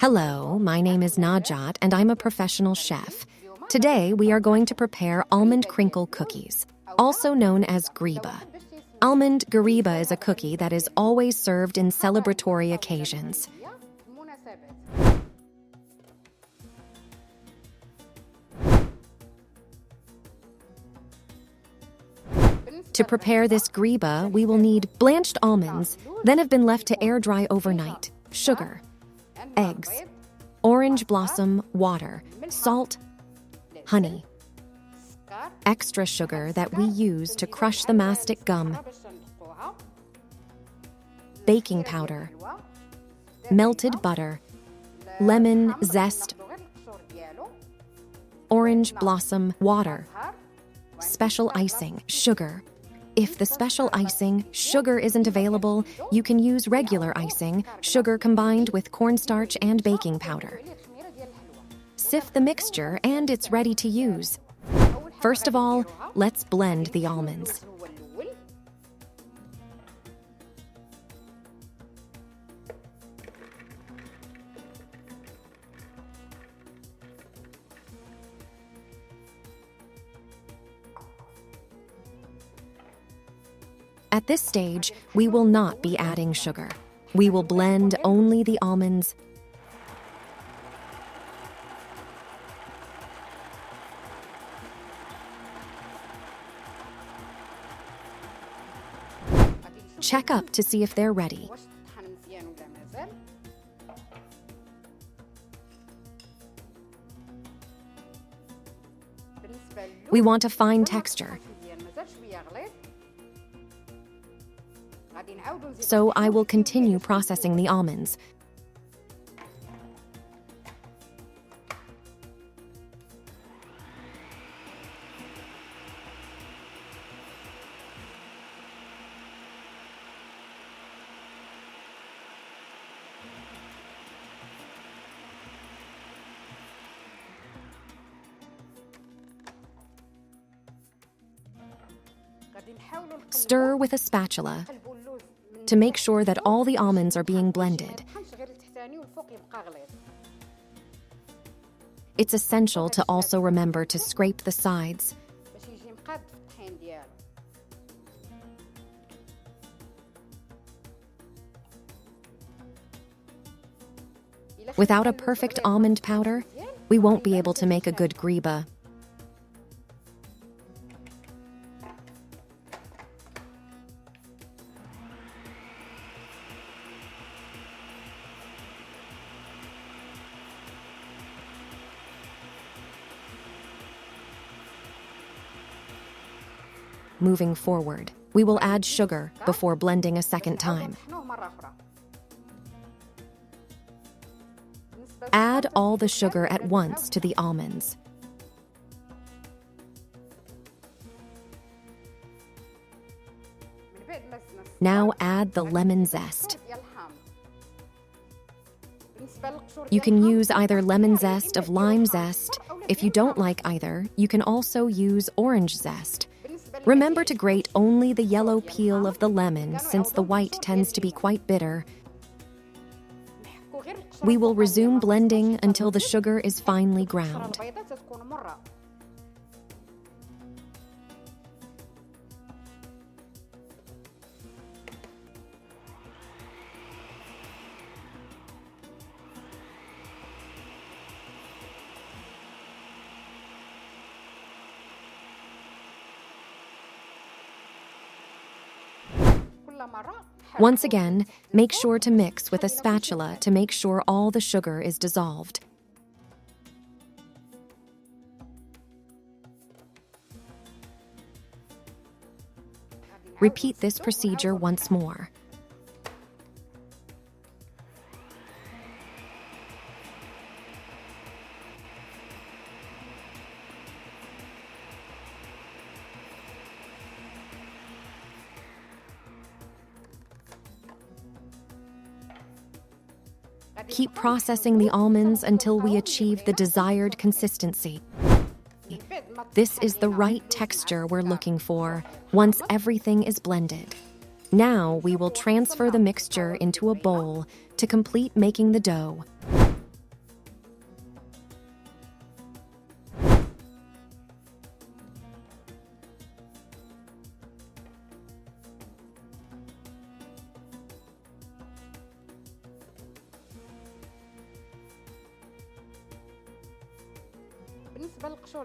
Hello, my name is Najat and I'm a professional chef. Today we are going to prepare almond crinkle cookies, also known as ghriba. Almond ghriba is a cookie that is always served in celebratory occasions. To prepare this ghriba, we will need blanched almonds, then have been left to air dry overnight, sugar, eggs, orange blossom water, salt, honey, extra sugar that we use to crush the mastic gum, baking powder, melted butter, lemon zest, orange blossom water, special icing, sugar. If the special icing, sugar, isn't available, you can use regular icing, sugar combined with cornstarch and baking powder. Sift the mixture and it's ready to use. First of all, let's blend the almonds. At this stage, we will not be adding sugar. We will blend only the almonds. Check up to see if they're ready. We want a fine texture, so I will continue processing the almonds. Stir with a spatula to make sure that all the almonds are being blended. It's essential to also remember to scrape the sides. Without a perfect almond powder, we won't be able to make a good ghriba. Moving forward, we will add sugar before blending a second time. Add all the sugar at once to the almonds. Now add the lemon zest. You can use either lemon zest or lime zest. If you don't like either, you can also use orange zest. Remember to grate only the yellow peel of the lemon since the white tends to be quite bitter. We will resume blending until the sugar is finely ground. Once again, make sure to mix with a spatula to make sure all the sugar is dissolved. Repeat this procedure once more. Keep processing the almonds until we achieve the desired consistency. This is the right texture we're looking for once everything is blended. Now we will transfer the mixture into a bowl to complete making the dough.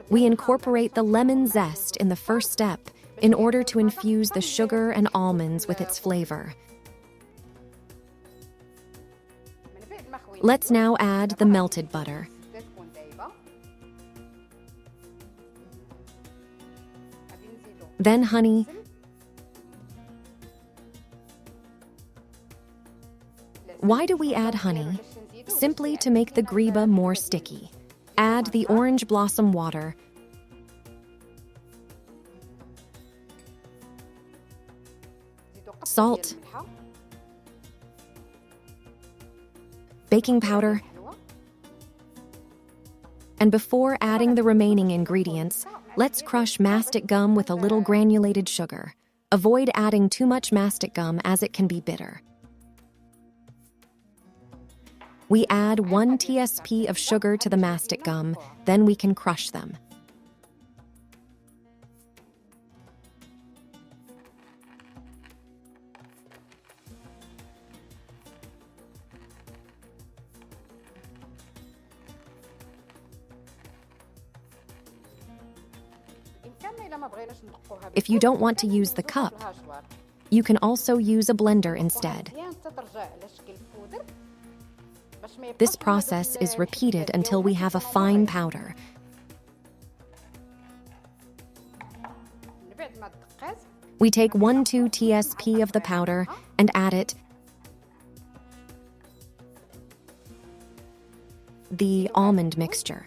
We incorporate the lemon zest in the first step in order to infuse the sugar and almonds with its flavor. Let's now add the melted butter. Then honey, why do we add honey? Simply to make the ghriba more sticky. Add the orange blossom water. Salt. Baking powder. And before adding the remaining ingredients, let's crush mastic gum with a little granulated sugar. Avoid adding too much mastic gum as it can be bitter. We add 1 TSP of sugar to the mastic gum, then we can crush them. If you don't want to use the cup, you can also use a blender instead. This process is repeated until we have a fine powder. We take 1-2 TSP of the powder and add it the almond mixture.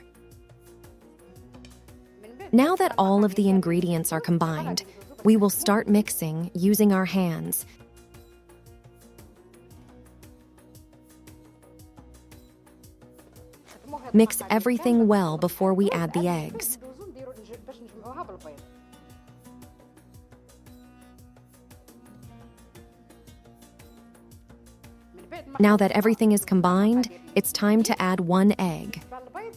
Now that all of the ingredients are combined, we will start mixing using our hands. Mix everything well before we add the eggs. Now that everything is combined, it's time to add 1 egg.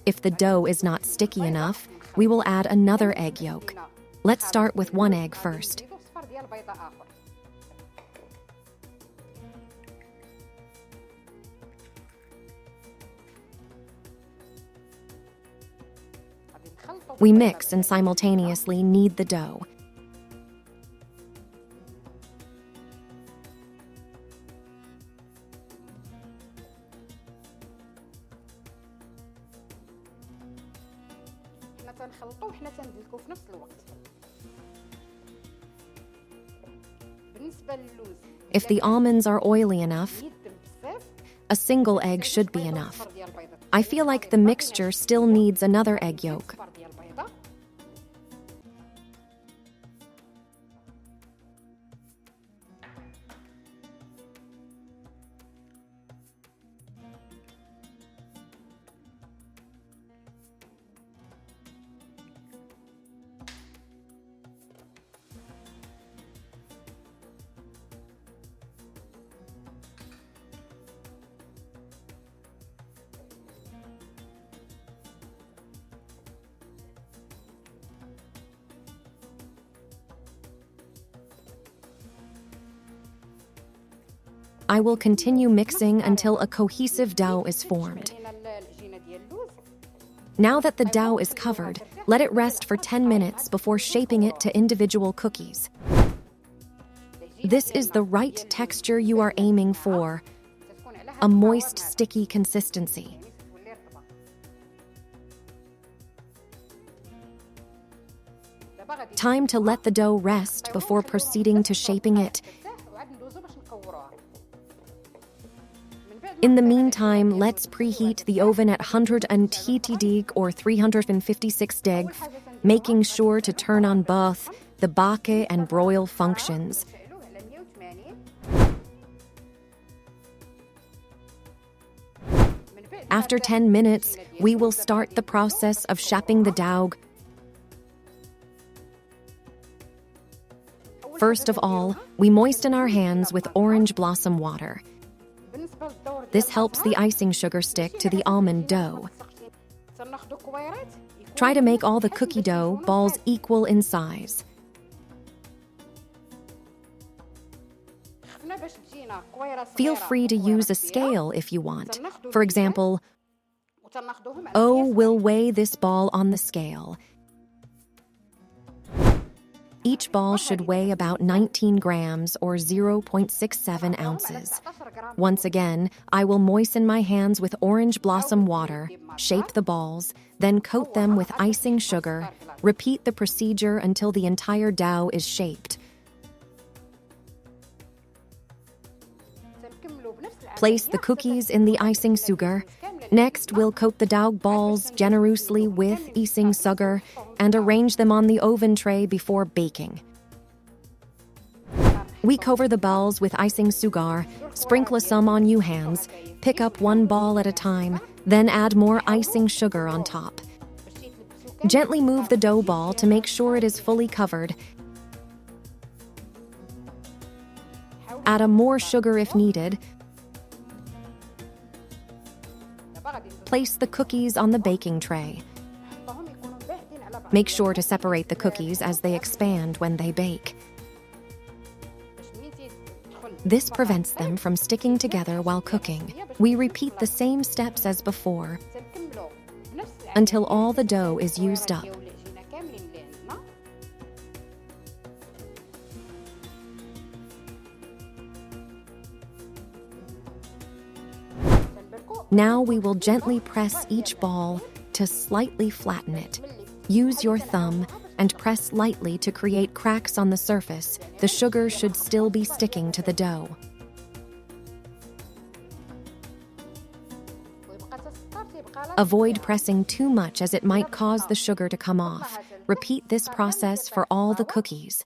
If the dough is not sticky enough, we will add another egg yolk. Let's start with 1 egg first. We mix and simultaneously knead the dough. If the almonds are oily enough, a single egg should be enough. I feel like the mixture still needs another egg yolk. I will continue mixing until a cohesive dough is formed. Now that the dough is covered, let it rest for 10 minutes before shaping it to individual cookies. This is the right texture you are aiming for, a moist, sticky consistency. Time to let the dough rest before proceeding to shaping it. In the meantime, let's preheat the oven at 180 deg or 356 deg, making sure to turn on both the bake and broil functions. After 10 minutes, we will start the process of shaping the dough. First of all, we moisten our hands with orange blossom water. This helps the icing sugar stick to the almond dough. Try to make all the cookie dough balls equal in size. Feel free to use a scale if you want. For example, O will weigh this ball on the scale. Each ball should weigh about 19 grams or 0.67 ounces. Once again, I will moisten my hands with orange blossom water, shape the balls, then coat them with icing sugar. Repeat the procedure until the entire dough is shaped. Place the cookies in the icing sugar. Next, we'll coat the dough balls generously with icing sugar and arrange them on the oven tray before baking. We cover the balls with icing sugar, sprinkle some on your hands, pick up one ball at a time, then add more icing sugar on top. Gently move the dough ball to make sure it is fully covered. Add more sugar if needed. Place the cookies on the baking tray. Make sure to separate the cookies as they expand when they bake. This prevents them from sticking together while cooking. We repeat the same steps as before until all the dough is used up. Now we will gently press each ball to slightly flatten it. Use your thumb and press lightly to create cracks on the surface. The sugar should still be sticking to the dough. Avoid pressing too much as it might cause the sugar to come off. Repeat this process for all the cookies.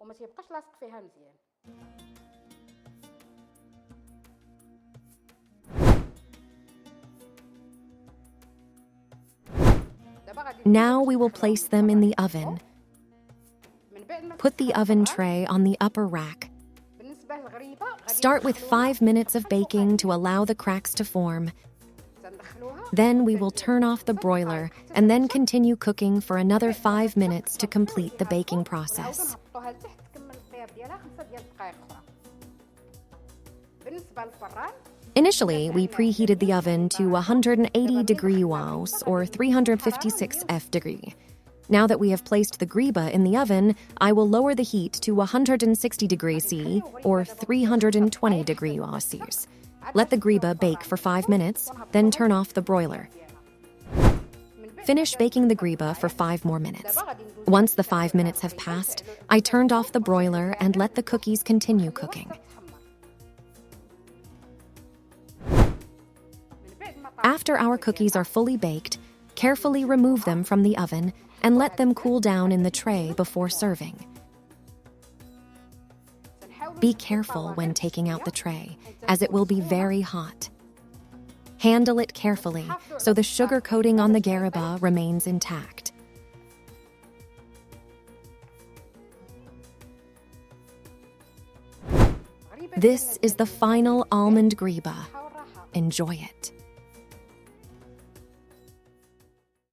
Now we will place them in the oven. Put the oven tray on the upper rack. Start with 5 minutes of baking to allow the cracks to form. Then we will turn off the broiler and then continue cooking for another 5 minutes to complete the baking process. Initially, we preheated the oven to 180 degree Celsius or 356 F-degree. Now that we have placed the Ghriba in the oven, I will lower the heat to 160 degrees C or 320 degrees Celsius. Let the Ghriba bake for 5 minutes, then turn off the broiler. Finish baking the Ghriba for 5 more minutes. Once the 5 minutes have passed, I turned off the broiler and let the cookies continue cooking. After our cookies are fully baked, carefully remove them from the oven and let them cool down in the tray before serving. Be careful when taking out the tray, as it will be very hot. Handle it carefully so the sugar coating on the Ghriba remains intact. This is the final Almond Ghriba. Enjoy it.